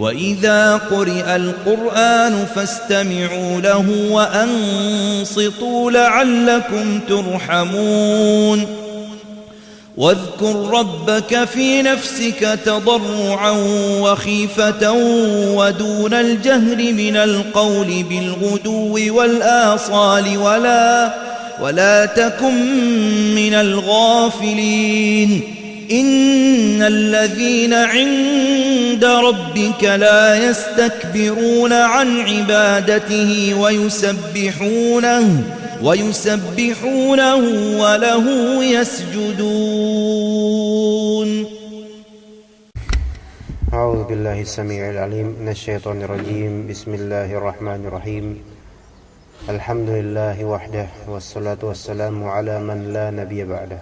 وإذا قرئ القرآن فاستمعوا له وأنصتوا لعلكم ترحمون واذكر ربك في نفسك تضرعا وخيفة ودون الجهر من القول بالغدو والآصال ولا تكن من الغافلين إن الذين عند ربك لا يستكبرون عن عبادته ويسبحونه وله يسجدون. أعوذ بالله السميع العليم من الشيطان الرجيم. بسم الله الرحمن الرحيم. الحمد لله وحده والصلاة والسلام على من لا نبي بعده.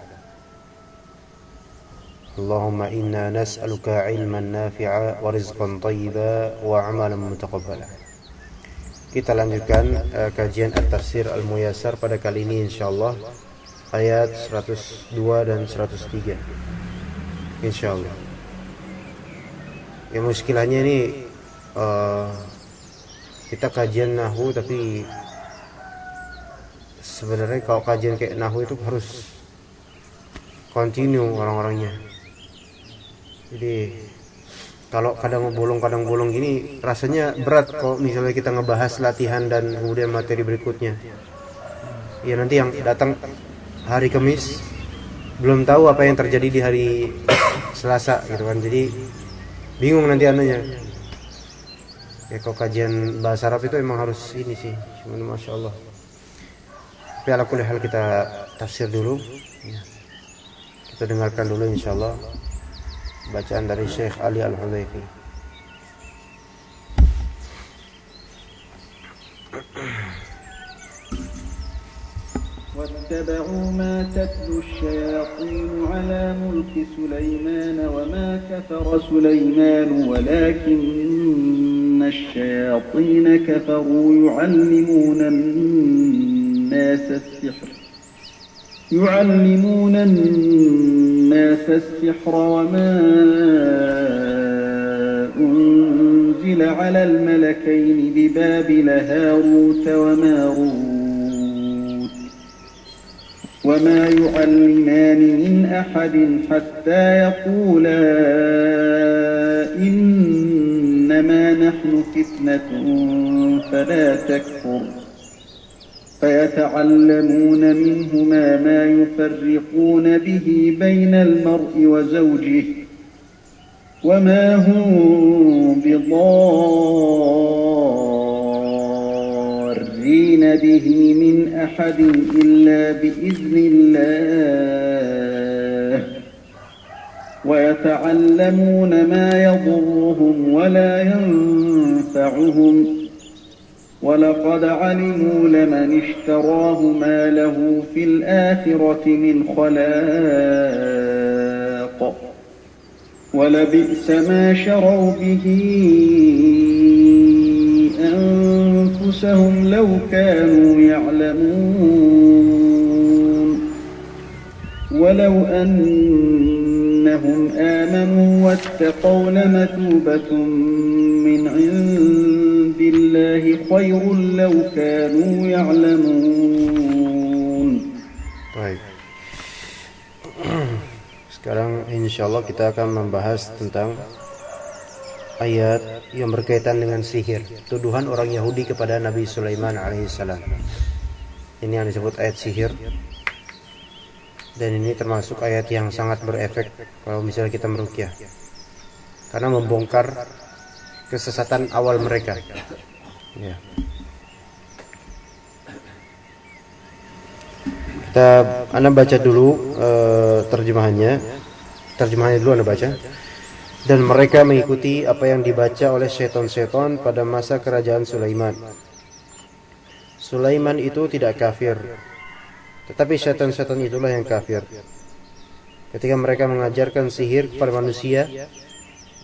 اللهم إنا نسألك علما نافعا ورزقا طيبا وعملا متقبلا. Kita lanjutkan kajian At-Tafsir Al-Muyassar pada kali ini insyaallah ayat 102 dan 103 insyaallah. Ya muskilahnya ini kita kajian nahwu, tapi sebenarnya kalau kajian kayak nahwu itu harus continue orang-orangnya. Jadi kalau kadang bolong gini rasanya berat kalau misalnya kita ngebahas latihan dan kemudian materi berikutnya. Ya nanti yang datang hari Kamis belum tahu apa yang terjadi di hari Selasa gitu kan. Jadi bingung nanti anunya. Ya kalau kajian bahasa Arab itu emang harus ini sih. Cuman Masya Allah. Tapi ala kulli hal kita tafsir dulu ya. Kita dengarkan dulu insyaallah bacaan dari Syekh Ali Al-Hudzaify. واتبعوا ما تتلو الشياطين على ملك سليمان وما كفر سليمان ولكن الشياطين كفروا يعلمون الناس السحر وما أنزل على الملكين ببابل هاروت وماروت وما يعلمان من أحد حتى يقولا إنما نحن فتنة فلا تكفر فيتعلمون منهما ما يفرقون به بين المرء وزوجه وما هم بضارين به من أحد إلا بإذن الله ويتعلمون ما يضرهم ولا ينفعهم ولقد علموا لمن اشتراه ما له في الآخرة من خلاق ولبئس ما شروا به أنفسهم لو كانوا يعلمون ولو أنهم آمنوا واتقوا لمثوبة من عند الله خير لو كانوا يعلمون. Baik. Sekarang insyaallah kita akan membahas tentang ayat yang berkaitan dengan sihir, tuduhan orang Yahudi kepada Nabi Sulaiman alaihissalam. Ini yang disebut ayat sihir. Dan ini termasuk ayat yang sangat berefek kalau misalnya kita meruqyah, karena membongkar kesesatan awal mereka. Ya. Anda baca dulu terjemahannya dulu Anda baca. Dan mereka mengikuti apa yang dibaca oleh setan-setan pada masa kerajaan Sulaiman. Sulaiman itu tidak kafir, tetapi setan-setan itulah yang kafir. Ketika mereka mengajarkan sihir kepada manusia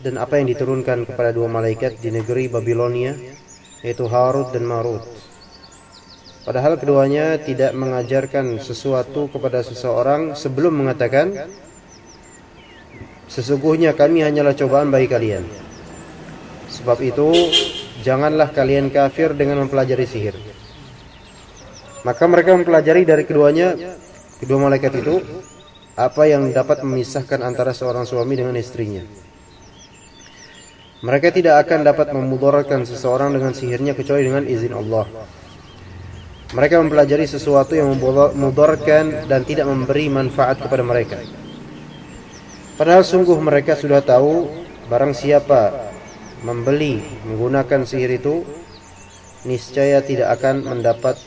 dan apa yang diturunkan kepada dua malaikat di negeri Babilonia, yaitu Harut dan Marut. Padahal keduanya tidak mengajarkan sesuatu kepada seseorang sebelum mengatakan, sesungguhnya kami hanyalah cobaan bagi kalian. Sebab itu janganlah kalian kafir dengan mempelajari sihir. Maka mereka mempelajari dari kedua malaikat itu apa yang dapat memisahkan antara seorang suami dengan istrinya. Mereka tidak akan dapat memudaratkan seseorang dengan sihirnya kecuali dengan izin Allah. Mereka mempelajari sesuatu yang memudaratkan dan tidak memberi manfaat kepada mereka. Padahal sungguh mereka sudah tahu barang siapa menggunakan sihir itu, niscaya tidak akan mendapat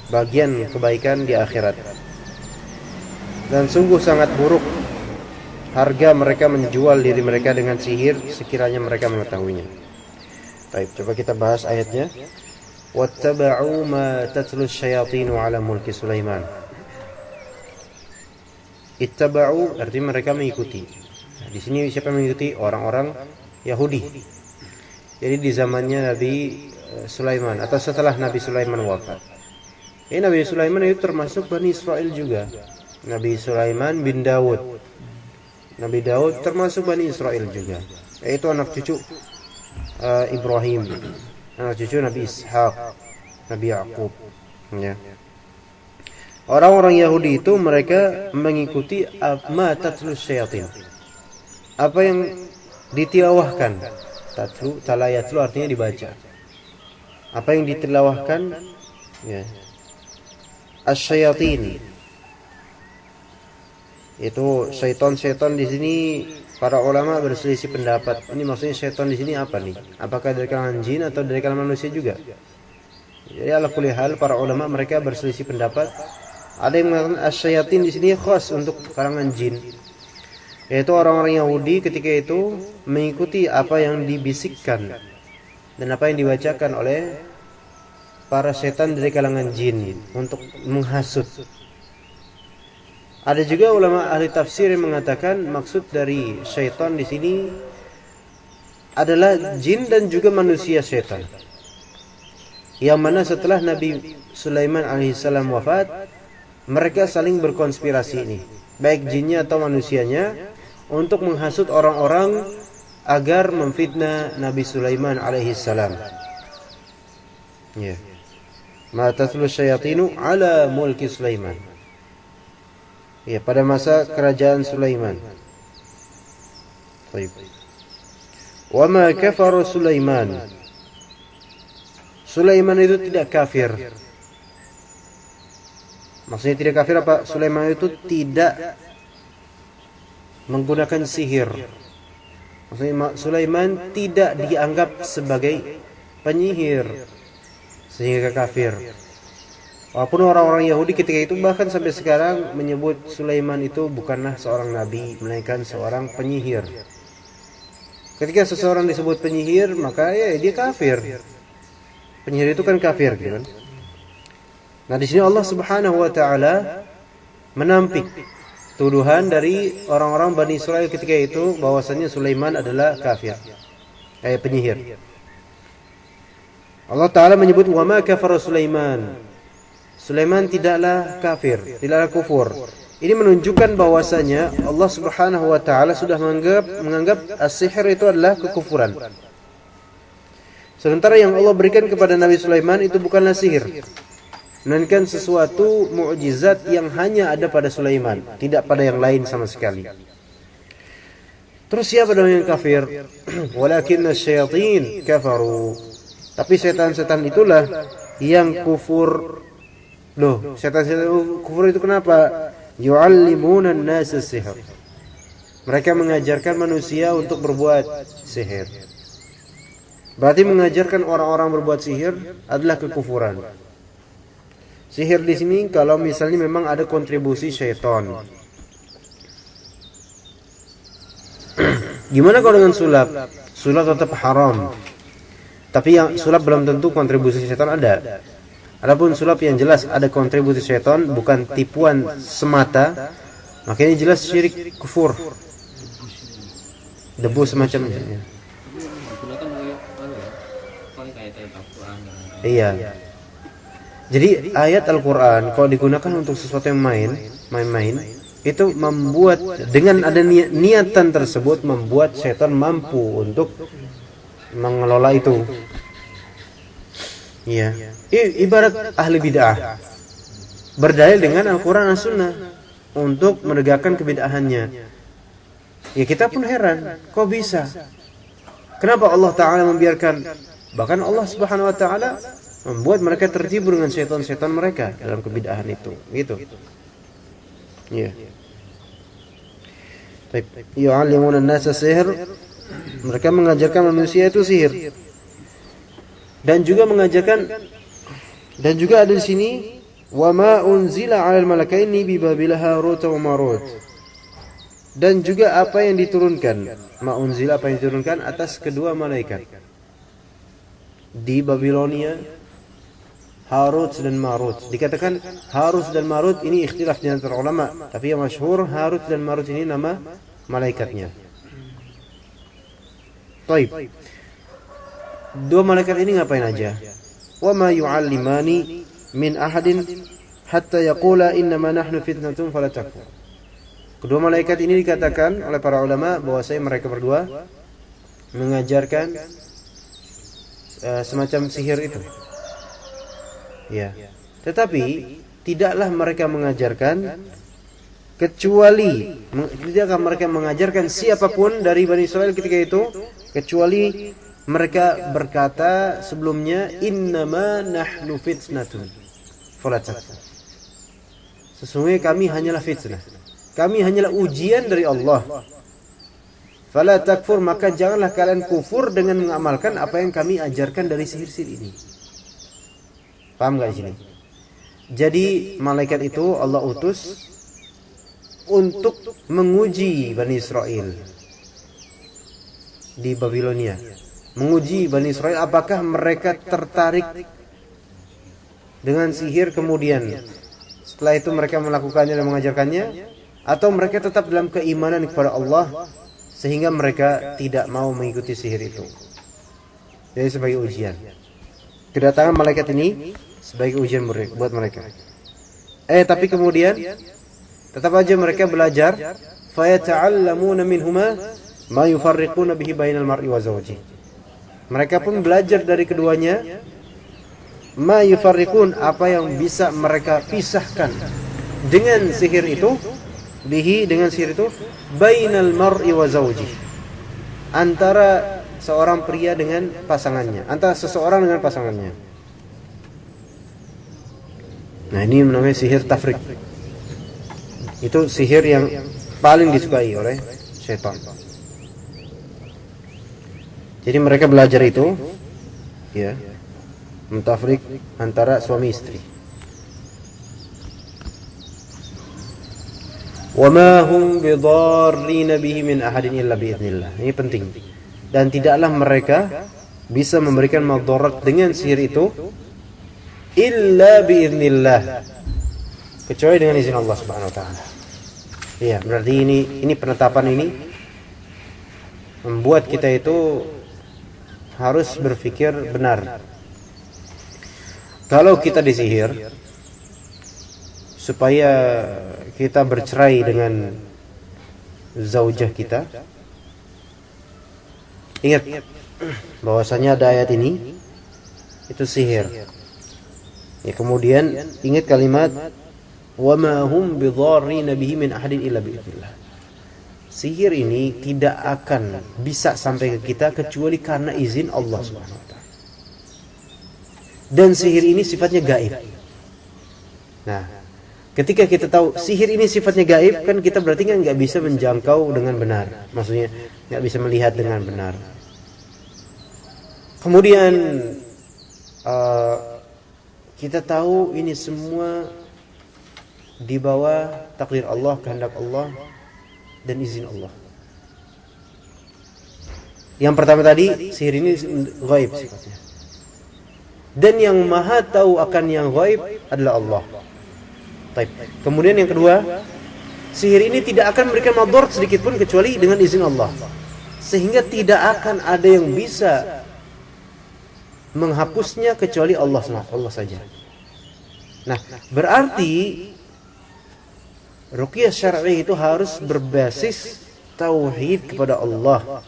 bagian kebaikan di akhirat. Dan sungguh sangat buruk harga mereka menjual diri mereka dengan sihir sekiranya mereka mengetahuinya. Baik, coba kita bahas ayatnya. Wattaba'u ma tatlu syayatinu ala mulki Sulaiman. Ittaba'u artinya mereka mengikuti. Nah, di sini siapa yang mengikuti? Orang-orang Yahudi. Jadi di zamannya Nabi Sulaiman atau setelah Nabi Sulaiman wafat. Nabi Sulaiman itu termasuk Bani Israel juga. Nabi Sulaiman bin Daud. Nabi Daud termasuk Bani Israel juga. Yaitu anak cucu Ibrahim, anak cucu Nabi Ishaq, Nabi Yaqub. Ya. Orang-orang Yahudi itu mereka mengikuti ma tatlu syayatin. Apa yang ditilawahkan. Tatlu, talayatlu artinya dibaca. Apa yang ditilawahkan, ya. Asyayatin. Itu syaitan-syaitan di sini para ulama berselisih pendapat. Ini maksudnya syaitan di sini apa nih? Apakah dari kalangan jin atau dari kalangan manusia juga? Jadi ala kulli hal para ulama mereka berselisih pendapat. Ada yang mengatakan asyayatin di sini khas untuk kalangan jin. Yaitu orang-orang Yahudi ketika itu mengikuti apa yang dibisikkan dan apa yang dibacakan oleh para setan dari kalangan jin untuk menghasut. Ada juga ulama ahli tafsir yang mengatakan maksud dari syaitan di sini adalah jin dan juga manusia syaitan. Yang mana setelah Nabi Sulaiman alaihissalam wafat, mereka saling berkonspirasi ini, baik jinnya atau manusianya, untuk menghasut orang-orang agar memfitnah Nabi Sulaiman alaihissalam. Ya. Ma tatlu syayatinu ala mulki Sulaiman. Ya, pada masa kerajaan Sulaiman. Baik. Wa ma kafara Sulaiman. Sulaiman itu tidak kafir. Maksudnya tidak kafir apa? Sulaiman itu tidak menggunakan sihir. Maksudnya Sulaiman tidak dianggap sebagai penyihir sehingga kafir. Walaupun orang-orang Yahudi ketika itu bahkan sampai sekarang menyebut Sulaiman itu bukanlah seorang nabi, melainkan seorang penyihir. Ketika seseorang disebut penyihir, maka ya dia kafir. Penyihir itu kan kafir, gitu kan? Nah, di sini Allah Subhanahu wa taala menampik tuduhan dari orang-orang Bani Israel ketika itu bahwasanya Sulaiman adalah kafir, penyihir. Allah taala menyebut wa ma kafara Sulaiman. Sulaiman tidaklah kafir, tidaklah kufur. Ini menunjukkan bahwasanya Allah Subhanahu wa taala sudah menganggap as-sihir itu adalah kekufuran. Sementara yang Allah berikan kepada Nabi Sulaiman itu bukanlah sihir, melainkan sesuatu mukjizat yang hanya ada pada Sulaiman, tidak pada yang lain sama sekali. Terus siapa dong yang kafir? Walakinna syayatin kafaru. Tapi setan-setan itulah yang kufur. Loh, setan-setan kufur itu kenapa? Yu'allimuna an-nasa sihir. Mereka mengajarkan manusia untuk berbuat sihir. Berarti mengajarkan orang-orang berbuat sihir adalah kekufuran. Sihir di sini kalau misalnya memang ada kontribusi syaitan. Gimana kalau dengan sulap? Sulap tetap haram. Tapi yang sulap belum tentu kontribusi syaitan ada. Adapun sulap yang jelas ada kontribusi syaitan, bukan tipuan semata, makanya jelas syirik kufur. Debu semacamnya. Iya. Jadi ayat Al-Quran kalau digunakan untuk sesuatu yang main-main, itu membuat dengan ada niatan tersebut membuat setan mampu untuk mengelola itu. Ya, ibarat ahli bid'ah berdalil dengan Al-Quran dan Sunnah untuk menegakkan kebid'ahannya. Ya kita pun heran, kok bisa? Kenapa Allah Ta'ala membiarkan? Bahkan Allah Subhanahu Wa Ta'ala membuat mereka tertipu dengan syaitan-syaitan mereka dalam kebid'ahan itu. Gitu. Ya. Yu'allimuna an-nasa sihr. Mereka mengajarkan manusia itu sihir. Dan juga ada di sini wa ma unzila 'alal malakaini bi Babil Harut wa Marut. Dan juga apa yang diturunkan, ma unzila apa yang diturunkan atas kedua malaikat di Babilonia, Harut dan Marut. Dikatakan Harut dan Marut ini ikhtilaf di antara ulama, tapi yang masyhur Harut dan Marut ini nama malaikatnya. Baik. Dua malaikat ini ngapain aja? Wa ma yu'allimani min ahadin hatta yaqula innama nahnu fitnatun fala takfur. Kedua malaikat ini dikatakan oleh para ulama bahwasanya mereka berdua mengajarkan semacam sihir itu. Ya. Tetapi tidaklah mereka mengajarkan tidakkah mereka mengajarkan siapapun dari Bani Israel ketika itu kecuali mereka berkata sebelumnya innama nahnu fitnatun fala takfur. Sesungguhnya kami hanyalah fitnah. Kami hanyalah ujian dari Allah. Fala takfur, maka janganlah kalian kufur dengan mengamalkan apa yang kami ajarkan dari sihir-sihir ini. Paham enggak di sini? Jadi malaikat itu Allah utus untuk menguji Bani Israel di Babilonia. Menguji Bani Israel apakah mereka tertarik dengan sihir kemudian setelah itu mereka melakukannya dan mengajarkannya, atau mereka tetap dalam keimanan kepada Allah sehingga mereka tidak mau mengikuti sihir itu. Jadi sebagai ujian. Kedatangan malaikat ini sebagai ujian buat mereka. Tapi kemudian tetap aja mereka belajar, fayata'allamuna minhuma ma yufarriquna bihi bainal mar'i wa zawjihi. Mereka pun belajar dari keduanya ma yufarriqun, apa yang bisa mereka pisahkan dengan sihir itu, dengan sihir itu bainal mar'i wa zawjihi, antara seorang pria dengan pasangannya, antara seseorang dengan pasangannya. Nah, ini namanya sihir tafrik. Itu sihir yang paling disukai oleh syaitan. Jadi mereka belajar itu, ya, mentafrik antara suami istri. Wa ma hum bidarrin bihi min ahadin illa biidznillah. Ini penting. Dan tidaklah mereka bisa memberikan madarat dengan sihir itu illa biidznillah, kecuali dengan izin Allah Subhanahu wa taala. Iya, berarti ini penetapan ini membuat kita itu harus berpikir benar. Kalau kita disihir supaya kita bercerai dengan zaujah kita, ingat bahwasanya ada ayat ini itu sihir. Ya, kemudian ingat kalimat wa ma hum bidarrin bihi min ahadin illa biidznillah. Sihir ini tidak akan bisa sampai ke kita kecuali karena izin Allah Subhanahu wa taala. Dan sihir ini sifatnya gaib. Nah, ketika kita tahu sihir ini sifatnya gaib, kan kita berarti kan nggak bisa menjangkau dengan benar. Maksudnya nggak bisa melihat dengan benar. Kemudian kita tahu ini semua di bawah takdir Allah, kehendak Allah dan izin Allah. Yang pertama tadi, sihir ini gaib sifatnya. Dan yang maha tahu akan yang gaib adalah Allah. Baik. Kemudian yang kedua, sihir ini tidak akan memberikan madarat sedikit pun kecuali dengan izin Allah. Sehingga tidak akan ada yang bisa menghapusnya kecuali Allah saja. Nah, berarti ruqyah syar'i itu harus berbasis tauhid kepada Allah.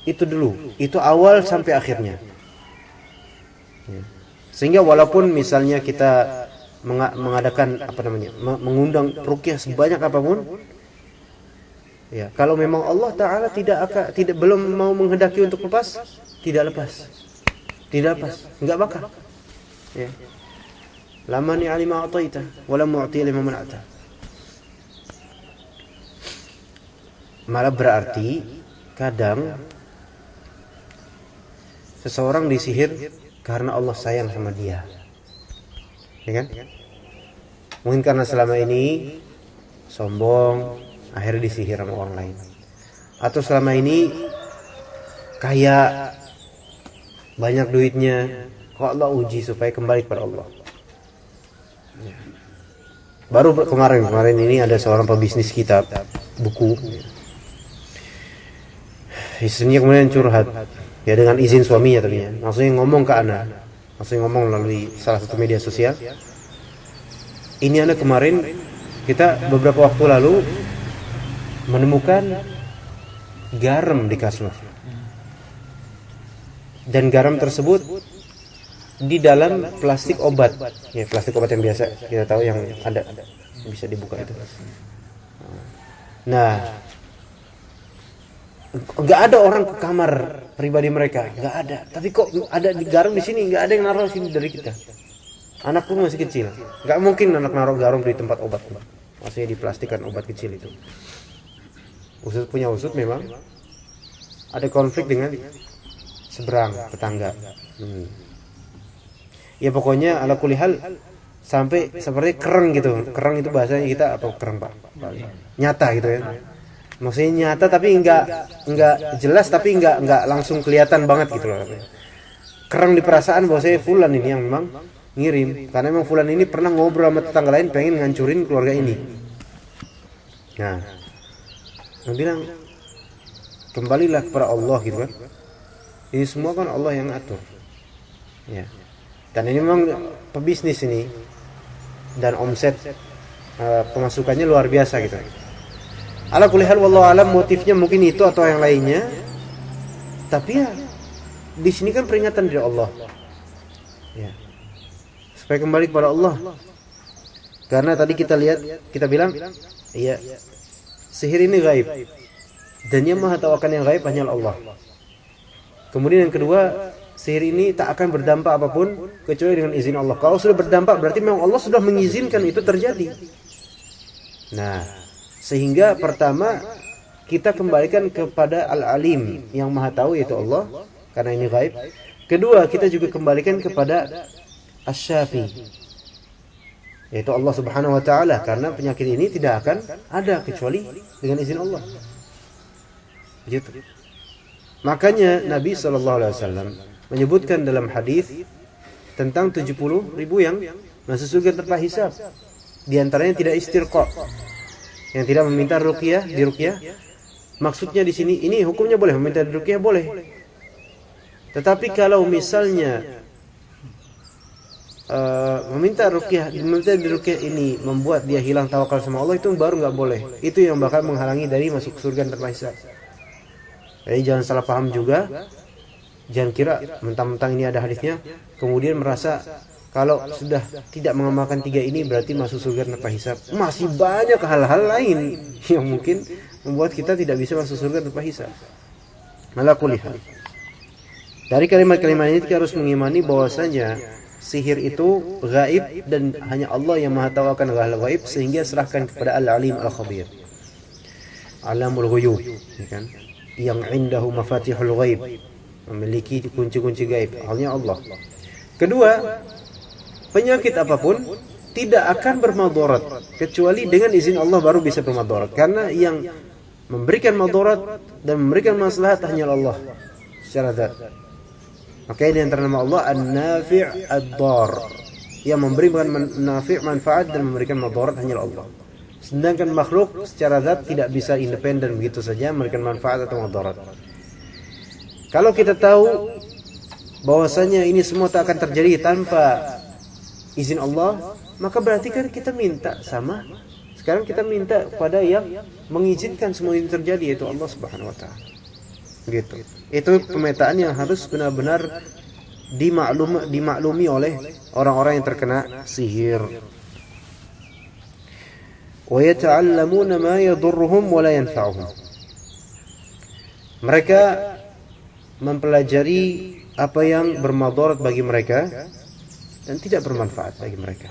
itu dulu, itu awal sampai akhirnya. Ya. Sehingga walaupun misalnya kita mengadakan mengundang ruqyah sebanyak apapun, ya, kalau memang Allah Taala belum mau menghendaki untuk lepas, tidak lepas, nggak bakal. Ya. Lamani alima ataita, wala mu'ti lima man'ata. Malah berarti kadang seseorang disihir karena Allah sayang sama dia, ya kan? Mungkin karena selama ini sombong, akhirnya disihir sama orang lain. Atau selama ini kaya, banyak duitnya, kok Allah uji supaya kembali kepada Allah. Baru kemarin ini ada seorang pebisnis kitab buku. Istrinya kemudian curhat, ya dengan izin suaminya tapi ya. Maksudnya ngomong ke anak, maksudnya ngomong melalui salah satu media sosial. Ini anak kemarin, kita beberapa waktu lalu menemukan garam di kasur. Dan garam tersebut di dalam plastik obat. Ya, plastik obat yang biasa kita tahu yang ada bisa dibuka itu. Nah, nggak ada orang ke kamar pribadi mereka, nggak ada. Tapi kok ada di garam di sini, nggak ada yang naruh sini dari kita. Anak pun masih kecil, nggak mungkin anak naruh garam di tempat obat, maksudnya diplastikan obat kecil itu. Usut punya usut memang ada konflik dengan seberang tetangga. Ya pokoknya ala kulli hal sampai seperti kereng gitu. Kereng itu bahasanya kita atau kereng Pak? Nyata gitu ya. Maksudnya nyata tapi enggak jelas tapi enggak langsung kelihatan banget gitu loh. Kereng di perasaan bahwa saya fulan ini yang memang ngirim, karena memang fulan ini pernah ngobrol sama tetangga lain pengen ngancurin keluarga ini. Nah, dia bilang kembalilah kepada Allah gitu kan. Ini semua kan Allah yang atur. Ya. Dan ini memang pebisnis ini dan omset pemasukannya luar biasa gitu. Ala kulli hal wallahu alam motifnya mungkin itu atau yang lainnya. Tapi ya di sini kan peringatan dari Allah. Ya. Supaya kembali kepada Allah. Karena tadi kita bilang ya sihir ini gaib. Dan yang Maha tahu akan yang gaib hanyalah Allah. Kemudian yang kedua, sihir ini tak akan berdampak apapun kecuali dengan izin Allah. Kalau sudah berdampak berarti memang Allah sudah mengizinkan itu terjadi. Nah, sehingga pertama kita kembalikan kepada Al-Alim yang Maha tahu yaitu Allah karena ini gaib. Kedua, kita juga kembalikan kepada Asy-Syafi yaitu Allah Subhanahu wa taala karena penyakit ini tidak akan ada kecuali dengan izin Allah. Begitu. Makanya Nabi SAW menyebutkan dalam hadis tentang 70.000 yang masuk surga tanpa hisab. Di antaranya tidak istirqa, yang tidak meminta ruqyah di ruqyah. Maksudnya di sini ini hukumnya boleh meminta di ruqyah boleh. Tetapi kalau misalnya meminta di ruqyah ini membuat dia hilang tawakal sama Allah, itu baru nggak boleh. Itu yang bakal menghalangi dari masuk surga tanpa hisab. Jadi jangan salah paham juga. Jangan kira mentang-mentang ini ada hadisnya kemudian merasa kalau sudah tidak mengamalkan 3 ini berarti masuk surga tanpa hisab. Masih banyak hal-hal lain yang mungkin membuat kita tidak bisa masuk surga tanpa hisab. Ala kulli hal. Dari kalimat-kalimat ini kita harus mengimani bahwasanya sihir itu gaib dan hanya Allah yang Maha tahu akan hal gaib, sehingga serahkan kepada Al-Alim Al-Khabir. Alamul ghuyub, ya kan? Yang indahu mafatihul ghaib, memiliki kunci-kunci gaib, hanya Allah. Kedua, penyakit apapun tidak akan bermadarat kecuali dengan izin Allah baru bisa bermadarat, karena yang memberikan madarat dan memberikan maslahat hanya Allah secara zat. Maka ini antara nama Allah An-Nafi' Ad-Dar, yang memberi nafi' manfaat dan memberikan madarat hanya Allah. Sedangkan makhluk secara zat tidak bisa independen begitu saja memberikan manfaat atau madarat. Kalau kita tahu bahwasanya ini semua tak akan terjadi tanpa izin Allah, maka berarti kan kita minta sama. Sekarang kita minta kepada yang mengizinkan semua ini terjadi, yaitu Allah Subhanahu wa taala. Gitu. Itu pemetaan yang harus benar-benar dimaklumi oleh orang-orang yang terkena sihir. Wa yata'allamuna ma yadurruhum wa la yanfa'uhum. Mereka mempelajari apa yang bermadarat bagi mereka dan tidak bermanfaat bagi mereka.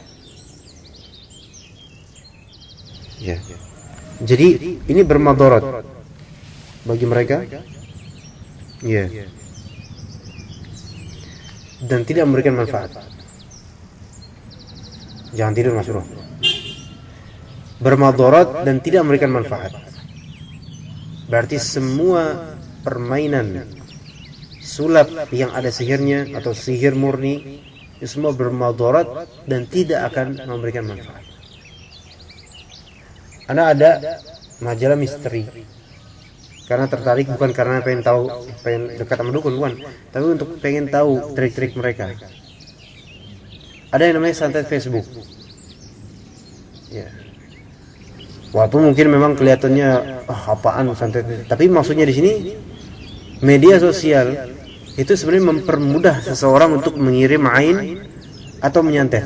Ya. Jadi ini bermadarat bagi mereka. Ya. Dan tidak memberikan manfaat. Jangan tidur Mas Bro. Bermadarat dan tidak memberikan manfaat. Berarti semua permainan sulap yang ada sihirnya atau sihir murni itu semua bermadarat dan tidak akan memberikan manfaat. Ana ada majalah misteri. Karena tertarik bukan karena pengen dekat sama dukun, bukan, tapi untuk pengen tahu trik-trik mereka. Ada yang namanya santet Facebook. Ya. Walaupun mungkin memang kelihatannya apaan santet, tapi maksudnya di sini media sosial itu sebenarnya mempermudah seseorang untuk mengirim ain atau menyantet.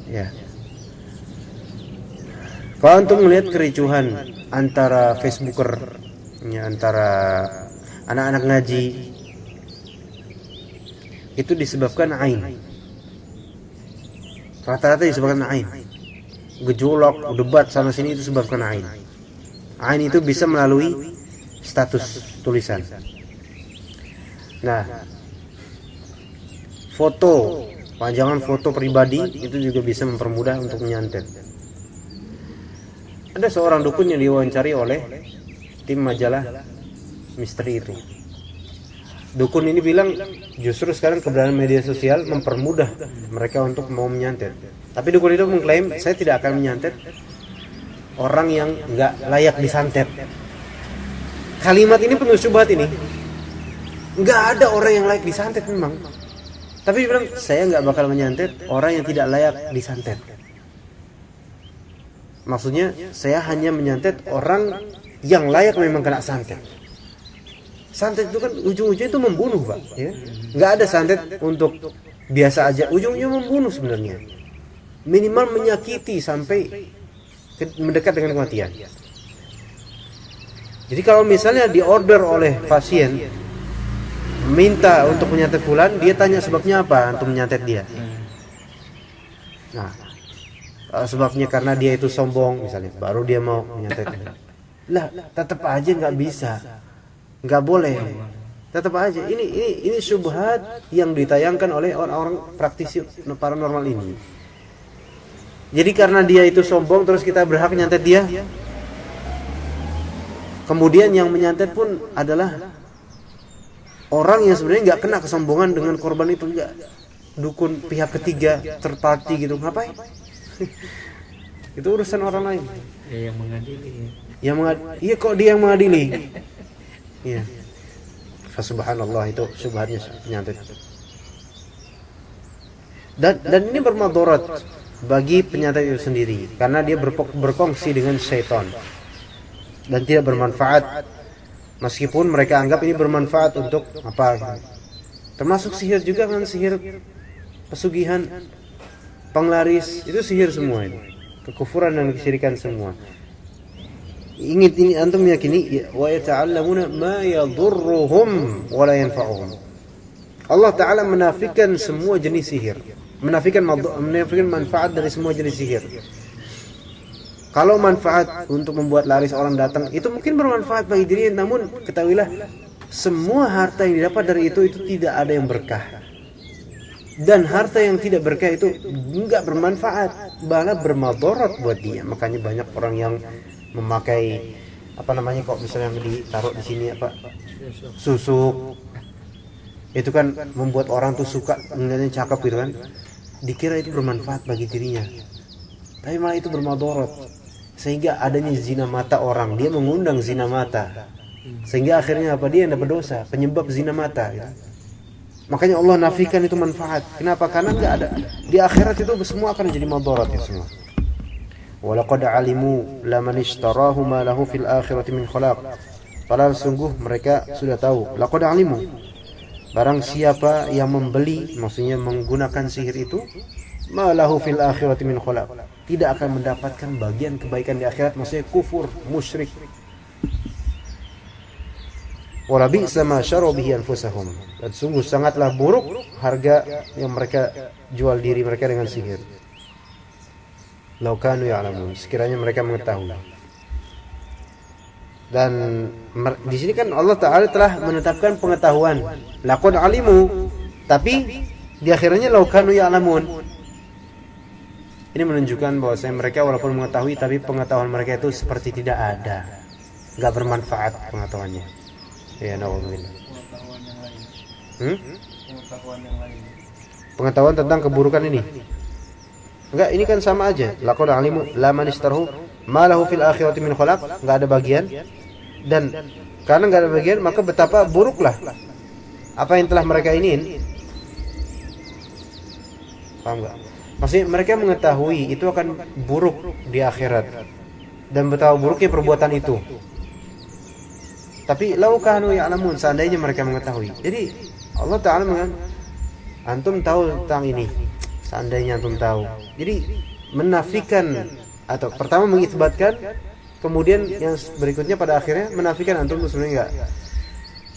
Ya. Kalau untuk melihat kericuhan antara Facebooker, ya, antara anak-anak ngaji, itu disebabkan ain. Rata-rata disebabkan ain. Gejolak, debat sana sini itu disebabkan ain. Ain itu bisa melalui status tulisan. Nah, foto, panjangan foto pribadi itu juga bisa mempermudah untuk menyantet. Ada seorang dukun yang diwawancari oleh tim majalah misteri itu. Dukun ini bilang justru sekarang keberadaan media sosial mempermudah mereka untuk mau menyantet. Tapi dukun itu mengklaim saya tidak akan menyantet orang yang nggak layak disantet. Kalimat ini penuh syubhat ini. Nggak ada orang yang layak disantet memang. Tapi dia bilang saya nggak bakal menyantet orang yang tidak layak disantet. Maksudnya saya hanya menyantet orang yang layak memang kena santet. Santet itu kan ujung-ujungnya itu membunuh, Pak, ya. Nggak ada santet untuk biasa aja, ujungnya membunuh sebenarnya. Minimal menyakiti sampai mendekat dengan kematian. Jadi kalau misalnya diorder oleh pasien minta untuk menyantet fulan, dia tanya sebabnya apa untuk menyantet dia. Nah, sebabnya karena dia itu sombong misalnya, baru dia mau menyantet. Lah, tetap aja nggak bisa, nggak boleh, tetap aja. Ini syubhat yang ditayangkan oleh orang-orang praktisi paranormal ini. Jadi karena dia itu sombong, terus kita berhak nyantet dia. Kemudian yang menyantet pun adalah orang yang sebenarnya nggak kena kesombongan dengan korban itu, nggak, dukun pihak ketiga, third party gitu, ngapain? Itu urusan orang lain. Yang mengadili. Iya kok dia yang mengadili. Iya. Subhanallah, itu syubhatnya penyantet. Dan ini bermadarat bagi penyantet itu sendiri karena dia berkongsi dengan syaitan dan tidak bermanfaat, meskipun mereka anggap ini bermanfaat untuk apa. Termasuk sihir juga kan, sihir pesugihan, penglaris, itu sihir semua ini. Kekufuran dan kesyirikan semua. Ingat ini, antum yakini, wa yata'allamuna ma yadurruhum wa la yanfa'uhum. Allah Ta'ala menafikan semua jenis sihir, menafikan manfaat dari semua jenis sihir. Kalau manfaat untuk membuat laris orang datang, itu mungkin bermanfaat bagi dirinya, namun ketahuilah semua harta yang didapat dari itu tidak ada yang berkah. Dan harta yang tidak berkah itu enggak bermanfaat, malah bermadarat buat dia. Makanya banyak orang yang memakai apa namanya, kok misalnya yang ditaruh di sini apa, susuk. Itu kan membuat orang tuh suka ngeliatnya cakep gitu kan. Dikira itu bermanfaat bagi dirinya. Tapi malah itu bermadarat. Sehingga adanya zina mata orang, dia mengundang zina mata. Sehingga akhirnya apa, dia yang berdosa, penyebab zina mata gitu. Makanya Allah nafikan itu manfaat. Kenapa? Karena enggak ada. Di akhirat itu semua akan jadi madarat itu semua. Walaqad alimu laman ishtarahu ma lahu fil akhirati min khalaq Padahal sungguh mereka sudah tahu. Laqad alimu. Barang siapa yang membeli, maksudnya menggunakan sihir itu, ma lahu fil akhirati min khalaq. Tidak akan mendapatkan bagian kebaikan di akhirat, maksudnya kufur, musyrik. Wala bi'sa ma syaru bihi anfusahum. Dan sungguh sangatlah buruk harga yang mereka jual diri mereka dengan sihir. Lau kanu ya'lamun, sekiranya mereka mengetahui. Dan di sini kan Allah Ta'ala telah menetapkan pengetahuan. Laqad alimu, tapi di akhirnya lau kanu ya'lamun. Ini menunjukkan bahwasanya mereka walaupun mengetahui, tapi pengetahuan mereka itu seperti tidak ada, nggak bermanfaat pengetahuannya. Ya, na'udzubillah. Pengetahuan yang lain. Pengetahuan tentang keburukan ini. Enggak, ini kan sama aja. Laqad alimu la man istarhu ma lahu fil akhirati min khalaq, enggak ada bagian. Dan karena enggak ada bagian, maka betapa buruklah apa yang telah mereka iniin. Paham enggak? Maksudnya mereka mengetahui itu akan buruk di akhirat, dan betapa buruknya perbuatan itu. Tapi lau kanu ya'lamun, seandainya mereka mengetahui. Jadi Allah Ta'ala mengatakan, antum tahu tentang ini, seandainya antum tahu. Jadi menafikan, atau pertama mengisbatkan, kemudian yang berikutnya pada akhirnya menafikan antum sebenarnya enggak.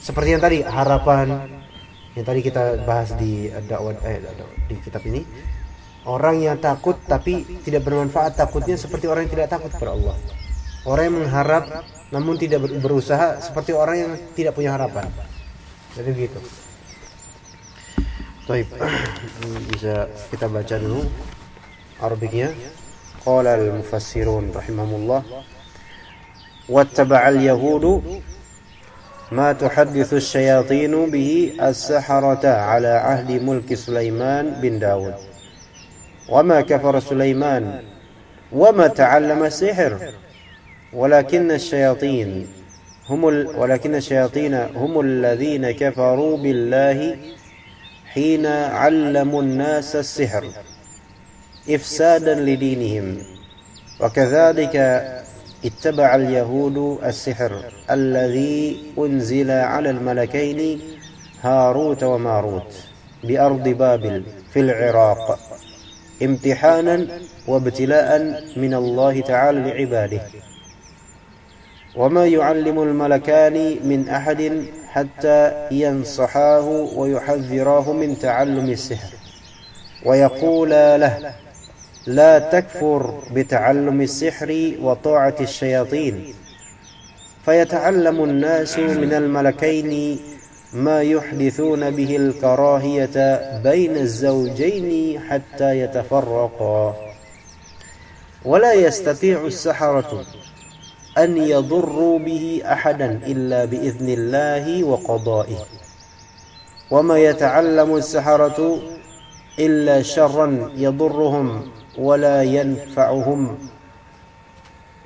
Seperti yang tadi, harapan yang tadi kita bahas di di kitab ini. Orang yang takut tapi tidak bermanfaat takutnya seperti orang yang tidak takut kepada Allah. Orang yang mengharap namun tidak berusaha seperti orang yang tidak punya harapan. Jadi begitu. Baik, bisa kita baca dulu Arabiknya. Qala al-mufassirun rahimahumullah, wattaba'a al-yahudu ma tuhaddithu asy-syayatinu bihi as-saharata ala ahdi mulki Sulaiman bin Daud. وما كفر سليمان وما تعلم السحر ولكن الشياطين هم الذين كفروا بالله حين علموا الناس السحر إفسادا لدينهم وكذلك اتبع اليهود السحر الذي أنزل على الملكين هاروت وماروت بأرض بابل في العراق امتحانا وابتلاء من الله تعالى لعباده وما يعلم الملكان من أحد حتى ينصحاه ويحذراه من تعلم السحر ويقول له لا تكفر بتعلم السحر وطاعة الشياطين فيتعلم الناس من الملكين ما يحدثون به الكراهية بين الزوجين حتى يتفرقا ولا يستطيع السحرة أن يضروا به أحدا إلا بإذن الله وقضائه وما يتعلم السحرة إلا شرا يضرهم ولا ينفعهم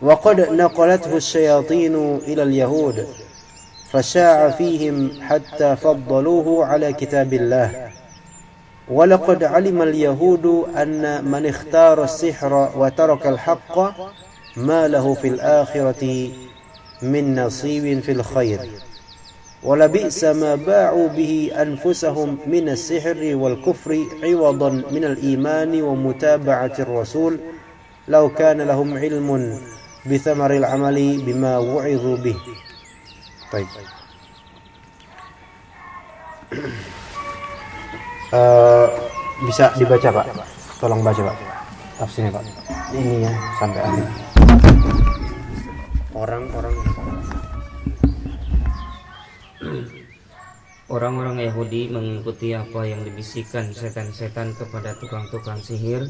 وقد نقلته الشياطين إلى اليهود فشاع فيهم حتى فضلوه على كتاب الله ولقد علم اليهود أن من اختار السحر وترك الحق ما له في الآخرة من نصيب في الخير ولبئس ما باعوا به أنفسهم من السحر والكفر عوضا من الإيمان ومتابعة الرسول لو كان لهم علم بثمر العمل بما وعظوا به. Baik. Bisa dibaca Pak? Tolong baca Pak tafsirnya Pak. Ini ya sampai akhir. Orang-orang Yahudi mengikuti apa yang dibisikkan setan-setan kepada tukang-tukang sihir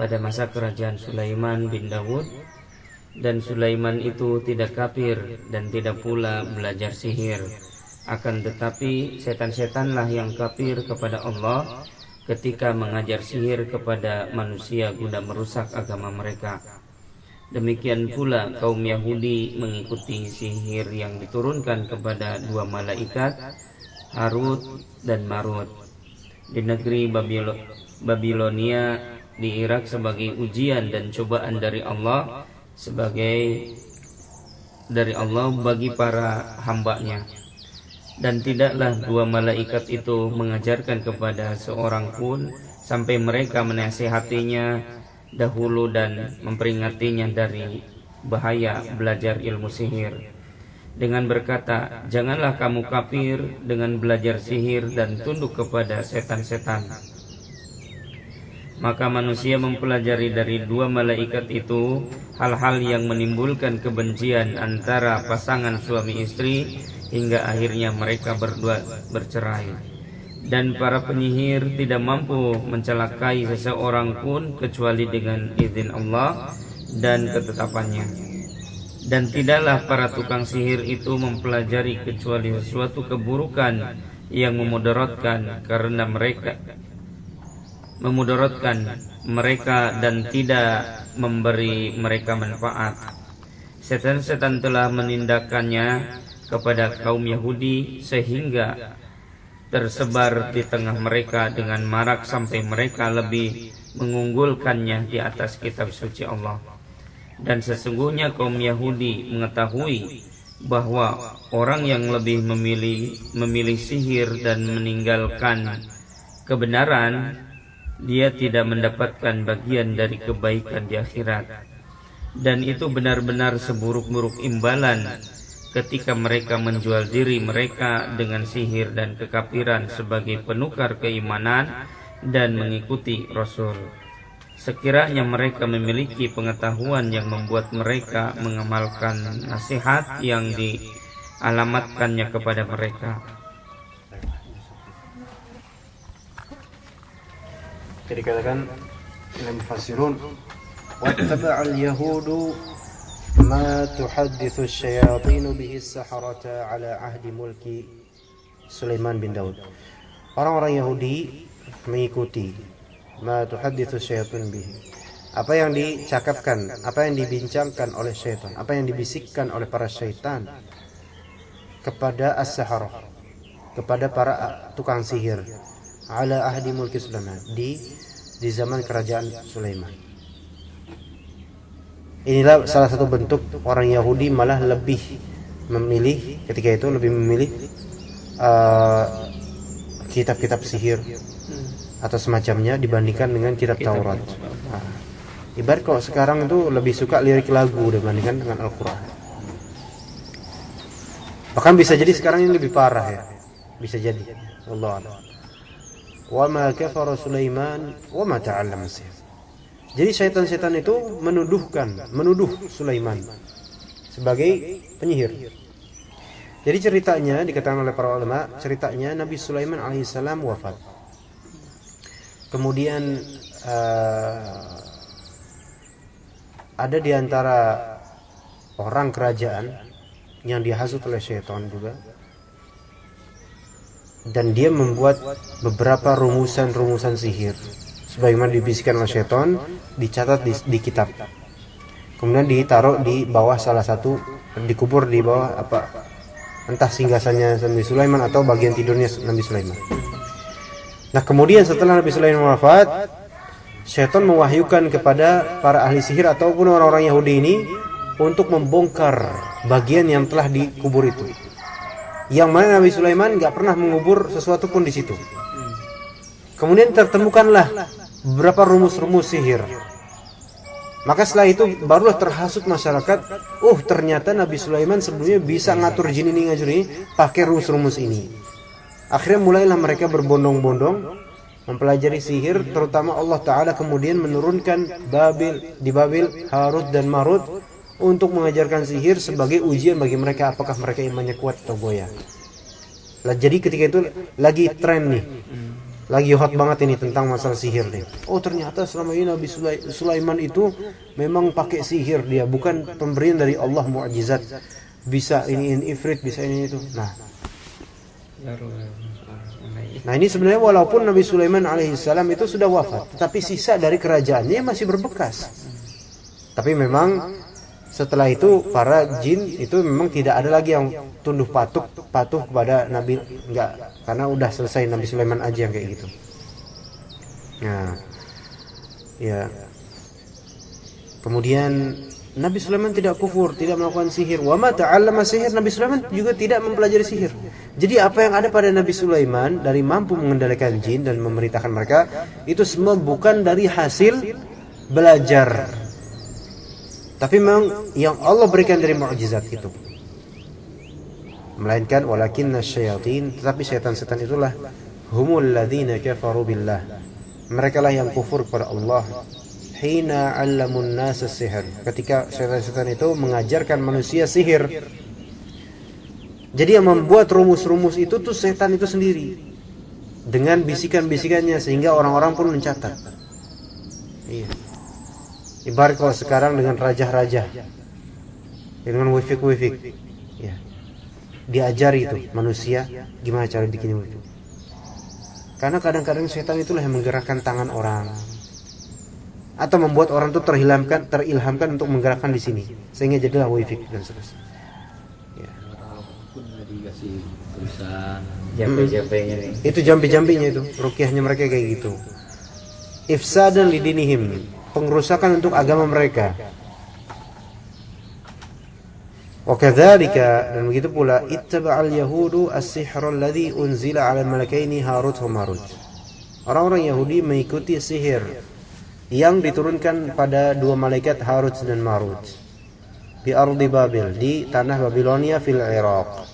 pada masa kerajaan Sulaiman bin Daud. Dan Sulaiman itu tidak kafir dan tidak pula belajar sihir. Akan tetapi setan-setanlah yang kafir kepada Allah ketika mengajar sihir kepada manusia guna merusak agama mereka. Demikian pula kaum Yahudi mengikuti sihir yang diturunkan kepada dua malaikat, Harut dan Marut, di negeri Babilonia di Irak sebagai ujian dan cobaan dari Allah, sebagai dari Allah bagi para hambanya. Dan tidaklah dua malaikat itu mengajarkan kepada seorang pun sampai mereka menasihatinya dahulu dan memperingatinya dari bahaya belajar ilmu sihir, dengan berkata, janganlah kamu kafir dengan belajar sihir dan tunduk kepada setan-setan. Maka manusia mempelajari dari dua malaikat itu hal-hal yang menimbulkan kebencian antara pasangan suami istri hingga akhirnya mereka berdua bercerai. Dan para penyihir tidak mampu mencelakai seseorang pun kecuali dengan izin Allah dan ketetapannya. Dan tidaklah para tukang sihir itu mempelajari kecuali sesuatu keburukan yang memudaratkan karena mereka dan tidak memberi mereka manfaat. Setan-setan telah menindakannya kepada kaum Yahudi sehingga tersebar di tengah mereka dengan marak sampai mereka lebih mengunggulkannya di atas kitab suci Allah. Dan sesungguhnya kaum Yahudi mengetahui bahwa orang yang lebih memilih sihir dan meninggalkan kebenaran, dia tidak mendapatkan bagian dari kebaikan di akhirat. Dan itu benar-benar seburuk-buruk imbalan ketika mereka menjual diri mereka dengan sihir dan kekafiran sebagai penukar keimanan dan mengikuti Rasul. Sekiranya mereka memiliki pengetahuan yang membuat mereka mengamalkan nasihat yang dialamatkannya kepada mereka. Jadi dikatakan oleh mufassirun, wattaba'al yahudu ma tuhaddithu asyayatin bihi as-saharata ala ahdi mulki Sulaiman bin Daud. Orang-orang Yahudi mengikuti ma tuhadditsu syayatin bihi, apa yang dicakapkan, apa yang dibincangkan oleh syaitan, apa yang dibisikkan oleh para syaitan kepada as-saharah, kepada para tukang sihir, ala ahdi mulki Sulaiman, di zaman kerajaan Sulaiman. Inilah salah satu bentuk orang Yahudi malah lebih memilih, ketika itu lebih memilih kitab-kitab sihir atau semacamnya dibandingkan dengan kitab Taurat. Ibarat kalau sekarang itu lebih suka lirik lagu dibandingkan dengan Al-Quran. Bahkan bisa jadi sekarang ini lebih parah ya, bisa jadi. Wallahu a'lam. Wa ma kafara Sulaiman wa ma ta'allama sihir. Jadi syaitan-syaitan itu menuduh Sulaiman sebagai penyihir. Jadi ceritanya dikatakan oleh para ulama, ceritanya Nabi Sulaiman alaihissalam wafat. Kemudian ada di antara orang kerajaan yang dihasut oleh syaitan juga, dan dia membuat beberapa rumusan-rumusan sihir sebagaimana dibisikkan oleh syaitan, dicatat di kitab, kemudian ditaruh di bawah salah satu, dikubur di bawah entah singgasannya Nabi Sulaiman atau bagian tidurnya Nabi Sulaiman. Nah kemudian setelah Nabi Sulaiman wafat, syaitan mewahyukan kepada para ahli sihir ataupun orang-orang Yahudi ini untuk membongkar bagian yang telah dikubur itu, yang mana Nabi Sulaiman nggak pernah mengubur sesuatu pun di situ. Kemudian tertemukanlah beberapa rumus-rumus sihir. Maka setelah itu barulah terhasut masyarakat, ternyata Nabi Sulaiman sebelumnya bisa ngatur jin ini ngajur ini pakai rumus-rumus ini. Akhirnya mulailah mereka berbondong-bondong mempelajari sihir, terutama Allah Ta'ala kemudian menurunkan di Babil Harut dan Marut untuk mengajarkan sihir sebagai ujian bagi mereka apakah mereka imannya kuat atau goyah. Jadi ketika itu lagi tren nih, lagi hot banget ini tentang masalah sihir nih. Ternyata selama ini Nabi Sulaiman itu memang pakai sihir, dia bukan pemberian dari Allah mukjizat, bisa ini ifrit, bisa ini itu. Nah ini sebenarnya walaupun Nabi Sulaiman alaihissalam itu sudah wafat, tetapi sisa dari kerajaannya masih berbekas. Tapi memang setelah itu para jin itu memang tidak ada lagi yang tunduk patuh kepada Nabi, enggak, karena udah selesai Nabi Sulaiman aja yang kayak gitu. Nah, ya. Kemudian Nabi Sulaiman tidak kufur, tidak melakukan sihir. Wa ma ta'allama sihir, Nabi Sulaiman juga tidak mempelajari sihir. Jadi apa yang ada pada Nabi Sulaiman dari mampu mengendalikan jin dan memerintahkan mereka, itu semua bukan dari hasil belajar. Tapi memang yang Allah berikan dari mukjizat itu. Melainkan walakinna syayatin, tetapi setan-setan itulah humul ladzina kafaru billah. Mereka lah yang kufur kepada Allah. Hina 'allamun nas as-sihr, ketika setan-setan itu mengajarkan manusia sihir. Jadi yang membuat rumus-rumus itu tuh setan itu sendiri dengan bisikan-bisikannya, sehingga orang-orang pun mencatat. Iya. Ibarat kalau sekarang dengan raja-raja, dengan wifik-wifik, ya, diajari itu manusia gimana cara bikin wifik. Karena kadang-kadang setan itulah yang menggerakkan tangan orang, atau membuat orang itu terilhamkan untuk menggerakkan di sini, sehingga jadilah wifik dan seterusnya. Ya. Pun dikasih tulisan Jampi-jampinya nih. Itu jambi-jambinya itu, ruqyahnya mereka kayak gitu. Ifsadan lidinihim, pengrusakan untuk agama mereka. Wa kadzalika, dan begitu pula ittaba'al yahudu as-sihra alladhi unzila 'ala al-malakaini Harut wa Marut. Orang-orang Yahudi mengikuti sihir yang diturunkan pada dua malaikat Harut dan Marut di ardi Babil, di tanah Babilonia fil Iraq.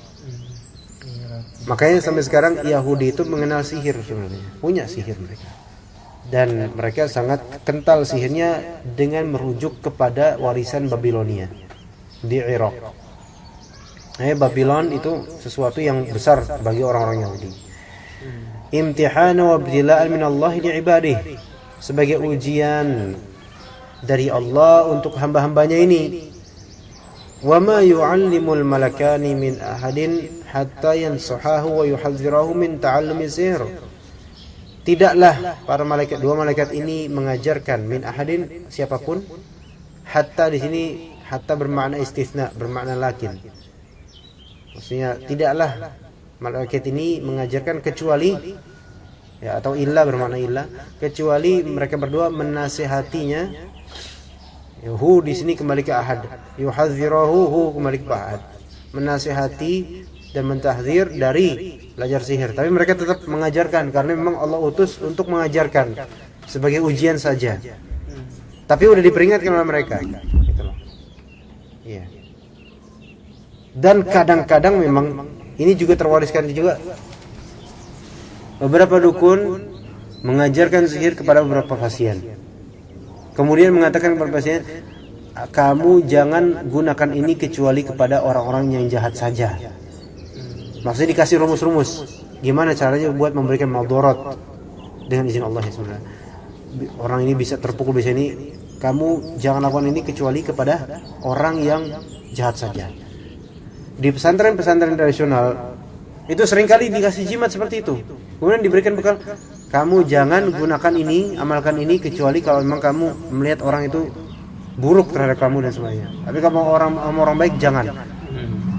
Makanya sampai sekarang Yahudi itu mengenal sihir sebenarnya, punya sihir mereka. Dan mereka sangat kental sihirnya dengan merujuk kepada warisan Babilonia di Iraq. Babylon itu sesuatu yang besar bagi orang-orang Yahudi. Imtihana wa ibtila'an min Allah li ibadihi, sebagai ujian dari Allah untuk hamba-hambanya ini. Wa ma yu'allimul malakani min ahadin hatta yansahahu wa yuhadhdhirahu min ta'allumi sihr. Tidaklah para malaikat, dua malaikat ini mengajarkan min ahadin, siapapun. Hatta di sini hatta bermakna istitsna, bermakna lakin. Maksudnya tidaklah malaikat ini mengajarkan kecuali, ya, atau illa bermakna illa, kecuali mereka berdua menasihatinya. Hu di sini kembali ke ahad, yuhadzirahu, hu kembali ke ahad, menasihati dan mentahdzir dari belajar sihir. Tapi mereka tetap mengajarkan karena memang Allah utus untuk mengajarkan sebagai ujian saja. Tapi udah diperingatkan oleh mereka. Gitu loh. Iya. Dan kadang-kadang memang ini juga terwariskan juga. Beberapa dukun mengajarkan sihir kepada beberapa pasien. Kemudian mengatakan kepada pasien, kamu jangan gunakan ini kecuali kepada orang-orang yang jahat saja. Maksudnya dikasih rumus-rumus. Gimana caranya buat memberikan madarat dengan izin Allah SWT. Orang ini bisa terpukul bisa ini. Kamu jangan lakukan ini kecuali kepada orang yang jahat saja. Di pesantren-pesantren tradisional itu seringkali dikasih jimat seperti itu. Kemudian diberikan bekal, kamu jangan gunakan ini, amalkan ini kecuali kalau memang kamu melihat orang itu buruk terhadap kamu dan sebagainya. Tapi kalau orang baik jangan.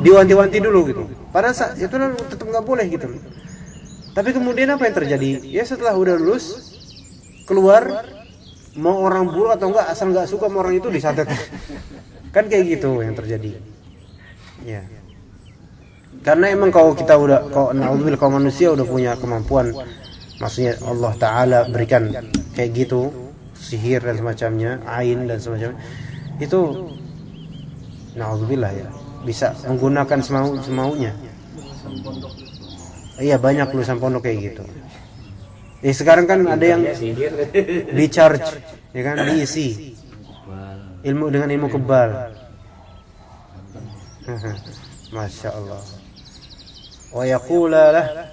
Diwanti-wanti dulu gitu. Padahal itu tetap nggak boleh gitu. Tapi kemudian apa yang terjadi? Ya setelah udah lulus keluar, mau orang buruk atau enggak, asal nggak suka sama orang itu disantet. Kan kayak gitu yang terjadi. Ya. Karena emang kalau kita udah, kalau manusia udah punya kemampuan, maksudnya Allah Ta'ala berikan kayak gitu, sihir dan semacamnya, ain dan semacamnya, itu na'udzubillah ya, bisa menggunakan semaunya. Iya, banyak lulusan pondok kayak gitu. Sekarang kan ada yang di charge, ya kan, diisi ilmu dengan ilmu kebal. Masya Allah. Wa yaqulalah,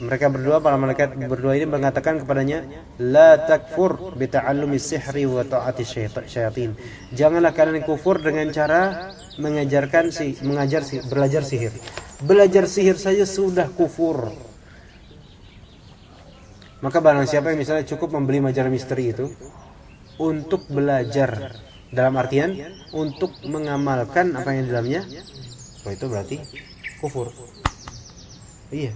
mereka berdua, para malaikat berdua ini mengatakan kepadanya, la takfur bi ta'allumi sihri wa ta'ati syayatin. Janganlah kalian kufur dengan cara belajar sihir. Belajar sihir saja sudah kufur. Maka barang siapa yang misalnya cukup membeli majalah misteri itu untuk belajar, dalam artian untuk mengamalkan apa yang di dalamnya, itu berarti kufur. Iya.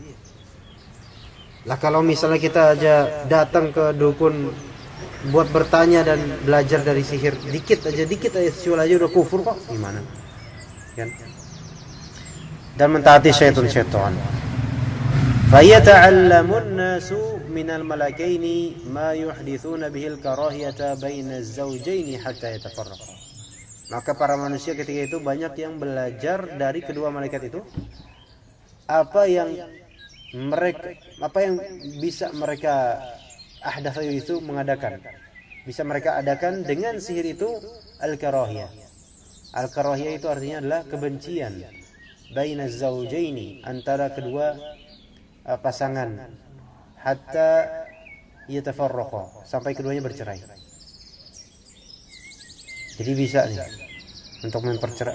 Lah kalau misalnya kita aja datang ke dukun buat bertanya dan belajar dari sihir dikit aja secuil aja udah kufur kok, gimana kan? Dan mentaati syaitan. Fayata'allamun nasu minal malakaini ma yuhdithuna bihil karahiyata baina az-zawjaini hatta yatafarraqa. Maka para manusia ketika itu banyak yang belajar dari kedua malaikat itu apa yang bisa mereka ahdatsu itu mengadakan. Bisa mereka adakan dengan sihir itu al-karahiyah. Al-karahiyah itu artinya adalah kebencian baina az-zawjaini, antara kedua pasangan, hatta yatafarraqa, sampai keduanya bercerai. Jadi bisa nih untuk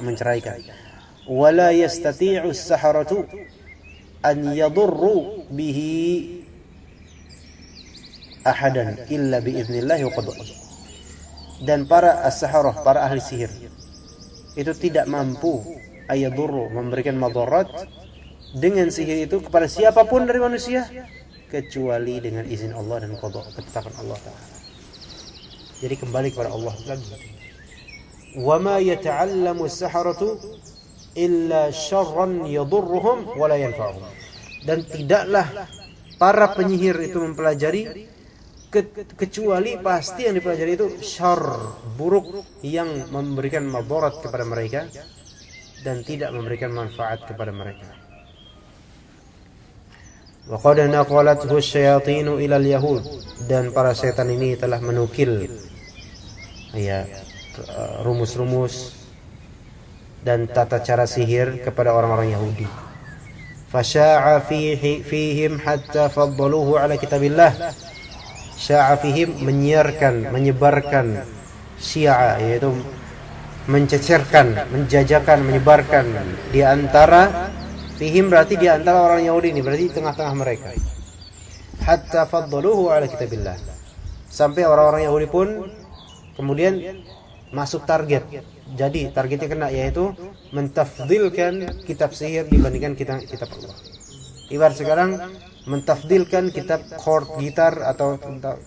menceraikan. Wala yastati'u as-saharatu an yadurru bihi ahadan illa biiznillah wa qada. Dan para as-saharah, para ahli sihir itu tidak mampu ayadurru, memberikan madarat dengan sihir itu kepada siapapun dari manusia kecuali dengan izin Allah dan qada, ketetapan Allah Ta'ala. Jadi kembali kepada Allah lagi. Wa ma yata'allamu as-saharatu illa syarran yadurruhum wa la yanfa'uhum. Dan tidaklah para penyihir itu mempelajari kecuali pasti yang dipelajari itu syar, buruk, yang memberikan madarat kepada mereka dan tidak memberikan manfaat kepada mereka. Wa qad naqalathu asy-syayatin ila al-yahud, dan para setan ini telah menukil rumus-rumus dan tata cara sihir kepada orang-orang Yahudi. Fasya'a fihim hatta faddaluhu ala kitabillah. Sya'a fihim, menyebarkan syi'a, yaitu mencecerkan, menjajakan, menyebarkan di antara fihim, berarti di antara orang Yahudi ini, berarti di tengah-tengah mereka. Hatta faddaluhu ala kitabillah, sampai orang-orang Yahudi pun kemudian masuk target. Jadi targetnya kena, yaitu mentafdilkan kitab sihir dibandingkan kitab Allah. Ibarat sekarang mentafdilkan kitab chord gitar atau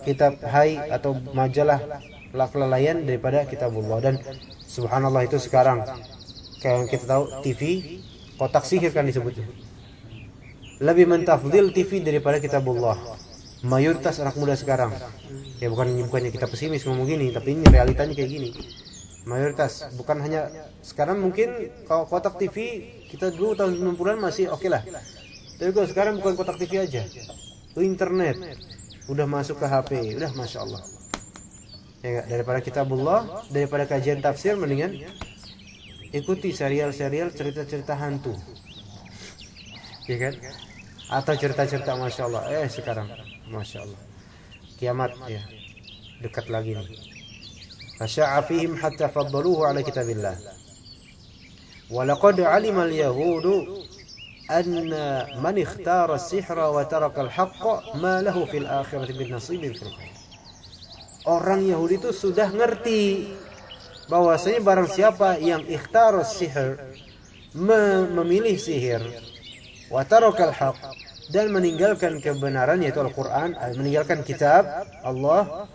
kitab hai atau majalah kelalaian daripada kitabullah. Dan subhanallah, itu sekarang kayak yang kita tahu TV kotak sihir kan disebutnya. Lebih mentafdil TV daripada kitabullah mayoritas anak muda sekarang. Ya bukannya kita pesimis ngomong gini, tapi ini realitanya kayak gini. Mayoritas, bukan hanya sekarang, mungkin kalau kotak TV kita dulu tahun 90-an masih oke lah. Tapi kalau sekarang bukan kotak TV aja, internet udah masuk ke HP, udah masya Allah. Ya enggak? Daripada kitabullah, daripada kajian tafsir, mendingan ikuti serial-serial cerita-cerita hantu, ya kan? Atau cerita-cerita masya Allah. Sekarang masya Allah, kiamat ya dekat lagi nih. Fasya'a fihim hatta faddaluhu ala kitabillah. Wa laqad 'alima al-yahudu anna man ikhtara as-sihra wa taraka al-haqqa ma lahu fil akhirati min nasibin fil khair. Orang Yahudi itu sudah ngerti bahwasanya barang siapa yang ikhtara as-sihr, memilih sihir, wa taraka al-haqq, dan meninggalkan kebenaran yaitu Al-Qur'an, meninggalkan kitab Allah,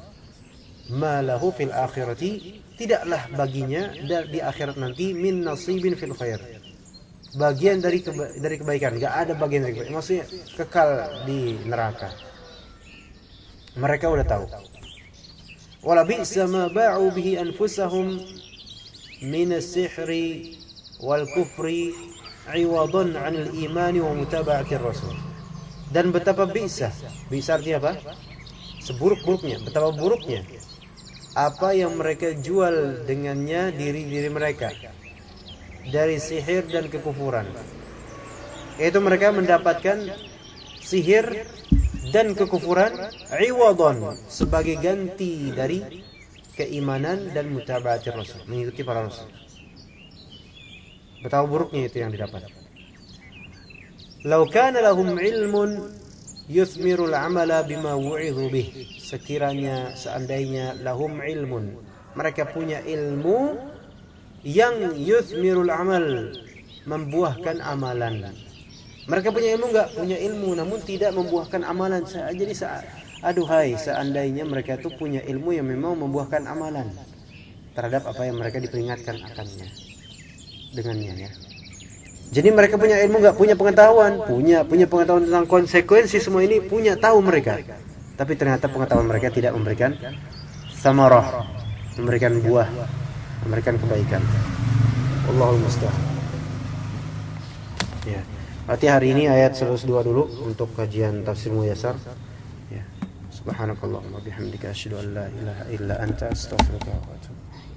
ma lahu fil akhirati, tidaklah baginya di akhirat nanti min nasibin fil khair, bagian dari kebaikan. Enggak ada bagian dari kebaikan, maksudnya kekal di neraka. Mereka udah tahu. Wala bi'sa ma ba'u bihi anfusahum min as-sihri wal kufri 'iwadan 'anil imani wa mutaba'atir rasul. Dan betapa bisa artinya apa? Seburuk-buruknya, betapa buruknya apa yang mereka jual dengannya diri mereka dari sihir dan kekufuran. Yaitu mereka mendapatkan sihir dan kekufuran iwadon, sebagai ganti dari keimanan dan mutaba'atir rasul, mengikuti para rasul. Betapa buruknya itu yang didapat. Lau kana lahum ilmun yuthmirul amala bima wu'idhu bih. Sekiranya, seandainya lahum ilmun, mereka punya ilmu yang yuthmirul amal, membuahkan amalan, Mereka punya ilmu enggak? Punya ilmu, namun tidak membuahkan amalan. Jadi aduhai, seandainya mereka itu punya ilmu yang memang membuahkan amalan terhadap apa yang mereka diperingatkan akannya dengannya ya. Jadi mereka punya ilmu enggak? Punya pengetahuan, punya pengetahuan tentang konsekuensi semua ini, punya, tahu mereka. Tapi ternyata pengetahuan mereka tidak memberikan samarah, memberikan buah, memberikan kebaikan. Allahul musta'an. Ya. Berarti hari ini ayat 102 dulu untuk kajian tafsir Muyassar. Ya. Subhanakallahumma bihamdika asyhadu an la ilaha illa anta astaghfiruka wa atubu ilaik.